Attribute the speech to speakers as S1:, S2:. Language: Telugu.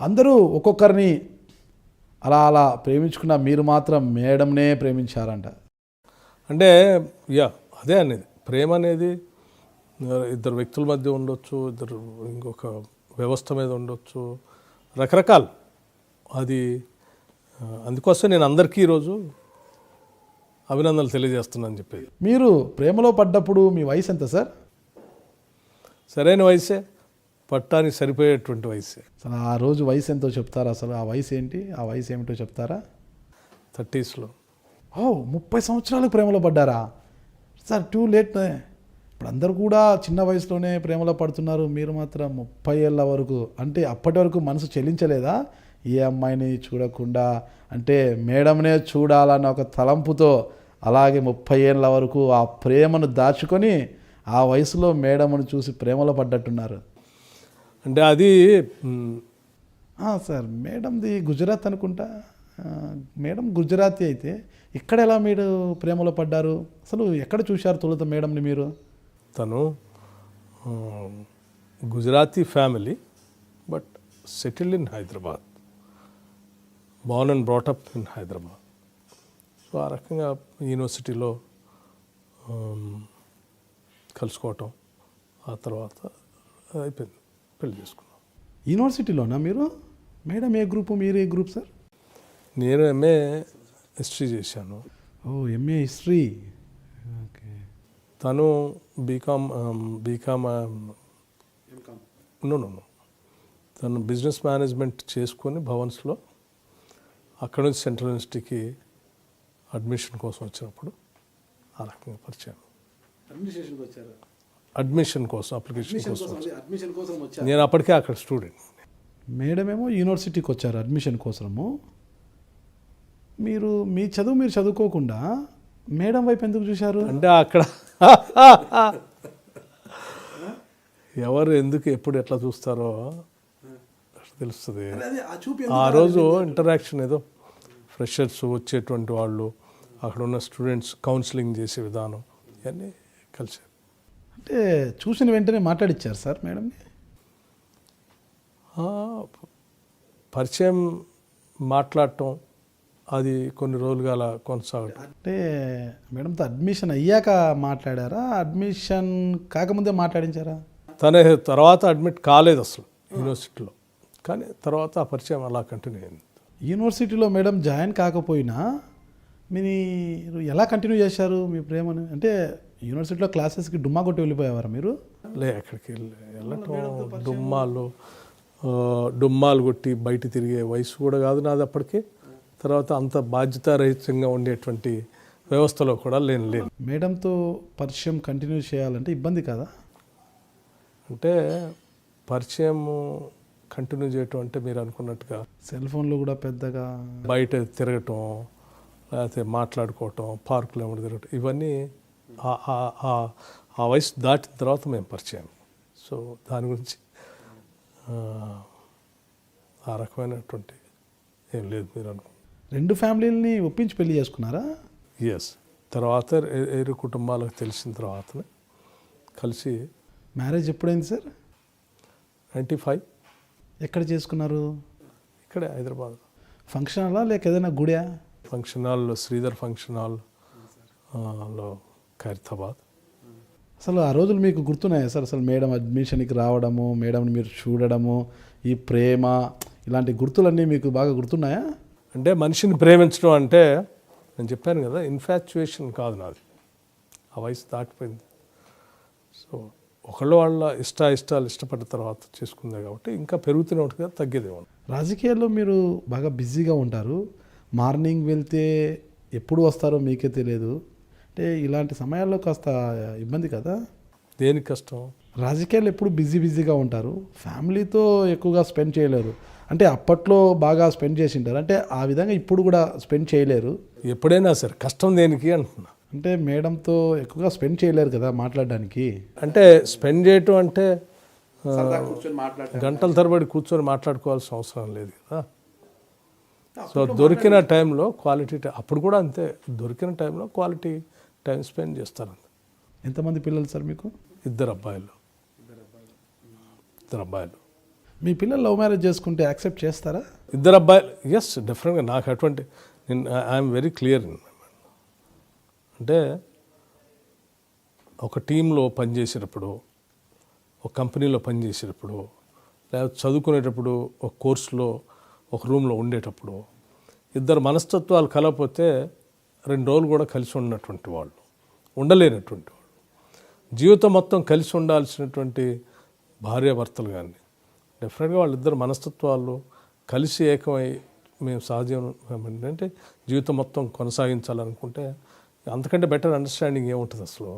S1: అందరూ ఒక్కొక్కరిని అలా అలా ప్రేమించుకున్న మీరు మాత్రం మేడంనే ప్రేమించారంట.
S2: అంటే అదే అనేది ప్రేమ అనేది ఇద్దరు వ్యక్తుల మధ్య ఉండొచ్చు, ఇద్దరు ఇంకొక వ్యవస్థ మీద ఉండొచ్చు, రకరకాలు. అది అందుకోసం నేను అందరికీ ఈరోజు అభినందనలు తెలియజేస్తున్నాను చెప్పేది.
S1: మీరు ప్రేమలో పడ్డప్పుడు మీ వయసు ఎంత సార్?
S2: సరైన వయసే, పట్టానికి సరిపోయేటువంటి వయసే.
S1: అసలు ఆ రోజు వయసు ఎంతో చెప్తారా? అసలు ఆ వయసు ఏంటి, ఆ వయసు ఏమిటో చెప్తారా?
S2: 30s.
S1: 30 సంవత్సరాలకు ప్రేమలో పడ్డారా సార్? Too late. ఇప్పుడు అందరు కూడా చిన్న వయసులోనే ప్రేమలో పడుతున్నారు, మీరు మాత్రం 30 ఏళ్ళ వరకు. అంటే అప్పటి వరకు మనసు చెల్లించలేదా? ఏ అమ్మాయిని చూడకుండా అంటే మేడంనే చూడాలన్న ఒక తలంపుతో అలాగే 30 ఏళ్ళ వరకు ఆ ప్రేమను దాచుకొని ఆ వయసులో మేడంను చూసి ప్రేమలో పడ్డట్టున్నారు.
S2: అంటే అది
S1: సార్ మేడంది గుజరాత్ అనుకుంటా. మేడం గుజరాతీ అయితే ఇక్కడ ఎలా మీరు ప్రేమలో పడ్డారు? అసలు ఎక్కడ చూశారు తొలుత మేడంని మీరు?
S2: తను Gujarati family, but settled in Hyderabad, Born and brought up in Hyderabad. So ఆ రకంగా యూనివర్సిటీలో కలుసుకోవటం, ఆ తర్వాత అయిపోయింది, పెళ్లి చేసుకున్నాం.
S1: యూనివర్సిటీలోనా మీరు? మేడం ఏ గ్రూపు, మీరు ఏ గ్రూప్ సార్?
S2: నేను ఎంఏ హిస్టరీ చేశాను.
S1: MA history. ఓకే.
S2: తను బీకామ్ నో తను బిజినెస్ మేనేజ్మెంట్ చేసుకొని భవన్స్లో, అక్కడ నుంచి సెంట్రల్ యూనివర్సిటీకి అడ్మిషన్ కోసం వచ్చినప్పుడు ఆ రకంగా పరిచయం. అడ్మిషన్ కోసం, అప్లికేషన్ కోసం నేను అప్పటికే అక్కడ స్టూడెంట్.
S1: మేడం ఏమో యూనివర్సిటీకి వచ్చారు అడ్మిషన్ కోసము. మీరు మీ చదువు మీరు చదువుకోకుండా మేడం వైపు ఎందుకు చూశారు?
S2: అంటే అక్కడ ఎవరు ఎందుకు ఎప్పుడు ఎట్లా చూస్తారో తెలుస్తుంది. ఆ రోజు ఇంటరాక్షన్ ఏదో ఫ్రెషర్స్ వచ్చేటువంటి వాళ్ళు, అక్కడ ఉన్న స్టూడెంట్స్ కౌన్సిలింగ్ చేసే విధానం ఇవన్నీ కలిసారు.
S1: అంటే చూసిన వెంటనే మాట్లాడిచ్చారు సార్ మేడంని?
S2: పరిచయం, మాట్లాడటం, అది కొన్ని రోజులుగా అలా కొనసాగటం.
S1: అంటే మేడంతో అడ్మిషన్ అయ్యాక మాట్లాడారా, అడ్మిషన్ కాకముందే మాట్లాడించారా?
S2: తన తర్వాత అడ్మిట్ కాలేదు అసలు యూనివర్సిటీలో, కానీ తర్వాత ఆ పరిచయం అలా కంటిన్యూ అయింది.
S1: యూనివర్సిటీలో మేడం జాయిన్ కాకపోయినా మీరు ఎలా కంటిన్యూ చేశారు మీ ప్రేమను? అంటే యూనివర్సిటీలో క్లాసెస్కి డుమ్మా కొట్టి వెళ్ళిపోయేవారా మీరు?
S2: ఎక్కడికి వెళ్ళటం, డుమ్మాలు కొట్టి బయట తిరిగే వయసు కూడా కాదు నాది అప్పటికే. తర్వాత అంత బాధ్యతారహితంగా ఉండేటువంటి వ్యవస్థలో కూడా లేను.
S1: మేడంతో పరిచయం కంటిన్యూ చేయాలంటే ఇబ్బంది కదా?
S2: అంటే పరిచయం కంటిన్యూ చేయటం అంటే మీరు అనుకున్నట్టుగా
S1: సెల్ ఫోన్లో కూడా పెద్దగా
S2: బయట తిరగటం, లేకపోతే మాట్లాడుకోవటం, పార్కులో ఏమైనా తిరగటం, ఇవన్నీ ఆ వయసు దాటిన తర్వాత మేము పరిచయం. సో దాని గురించి ఆ రకమైనటువంటి ఏం లేదు మీరు అనుకో.
S1: 2 ఫ్యామిలీలని ఒప్పించి పెళ్లి చేసుకున్నారా?
S2: ఎస్. తర్వాత ఏరు కుటుంబాలకు తెలిసిన తర్వాతనే కలిసి.
S1: మ్యారేజ్ ఎప్పుడైంది సార్?
S2: 95.
S1: ఎక్కడ చేసుకున్నారు?
S2: ఇక్కడే హైదరాబాద్.
S1: ఫంక్షన్ హాలా లేక ఏదైనా గుడియా?
S2: ఫంక్షన్ హాల్లో, శ్రీధర్ ఫంక్షన్ హాల్లో, ఖైరతాబాద్.
S1: అసలు ఆ రోజులు మీకు గుర్తున్నాయా సార్? అసలు మేడం అడ్మిషన్కి రావడము, మేడంని మీరు చూడడము, ఈ ప్రేమ, ఇలాంటి గుర్తులన్నీ మీకు బాగా గుర్తున్నాయా?
S2: అంటే మనిషిని ప్రేమించడం అంటే నేను చెప్పాను కదా, ఇన్ఫాచ్యుయేషన్ కాదు నాది, ఆ వయసు దాటిపోయింది. సో వాళ్ళ ఇష్టాలు ఇష్టపడ్డ తర్వాత చేసుకుందే కాబట్టి ఇంకా పెరుగుతూనే ఉంటుంది కదా, తగ్గేదేమో.
S1: రాజకీయాల్లో మీరు బాగా బిజీగా ఉంటారు, మార్నింగ్ వెళ్తే ఎప్పుడు వస్తారో మీకే తెలియదు. అంటే ఇలాంటి సమయాల్లో కాస్త ఇబ్బంది కదా?
S2: దేనికి కష్టం?
S1: రాజకీయాలు ఎప్పుడు బిజీగా ఉంటారు, ఫ్యామిలీతో ఎక్కువగా స్పెండ్ చేయలేరు. అంటే అప్పట్లో బాగా స్పెండ్ చేసి ఉంటారు, అంటే ఆ విధంగా ఇప్పుడు కూడా స్పెండ్ చేయలేరు.
S2: ఎప్పుడైనా సరే కష్టం దేనికి అంటున్నా.
S1: అంటే మేడంతో ఎక్కువగా స్పెండ్ చేయలేరు కదా మాట్లాడడానికి.
S2: అంటే స్పెండ్ చేయటం అంటే గంటల తరబడి కూర్చొని మాట్లాడుకోవాల్సిన అవసరం లేదు కదా. సో దొరికిన టైంలో క్వాలిటీ, అప్పుడు కూడా అంతే, దొరికిన టైంలో క్వాలిటీ టైం స్పెండ్ చేస్తారు.
S1: ఎంతమంది పిల్లలు సార్ మీకు?
S2: ఇద్దరు అబ్బాయిలు.
S1: మీ పిల్లలు లవ్ మ్యారేజ్ చేసుకుంటే యాక్సెప్ట్ చేస్తారా?
S2: ఇద్దరు అబ్బాయిలు, ఎస్ డెఫినెట్గా. నాకు అటువంటి నేను ఐఎమ్ వెరీ క్లియర్. అంటే ఒక టీంలో పనిచేసేటప్పుడు, ఒక కంపెనీలో పనిచేసేటప్పుడు, లేకపోతే చదువుకునేటప్పుడు, ఒక కోర్సులో ఒక రూమ్లో ఉండేటప్పుడు ఇద్దరు మనస్తత్వాలు కలకపోతే 2 రోజులు కూడా కలిసి ఉన్నటువంటి వాళ్ళు, ఉండలేనటువంటి వాళ్ళు. జీవితం మొత్తం కలిసి ఉండాల్సినటువంటి భార్యాభర్తలు కానీ డెఫినెట్గా వాళ్ళిద్దరు మనస్తత్వాలు కలిసి ఏకమై మేము సహజీవనం అంటే జీవితం మొత్తం కొనసాగించాలనుకుంటే అంతకంటే బెటర్ అండర్స్టాండింగ్ ఏముంటుంది అసలు?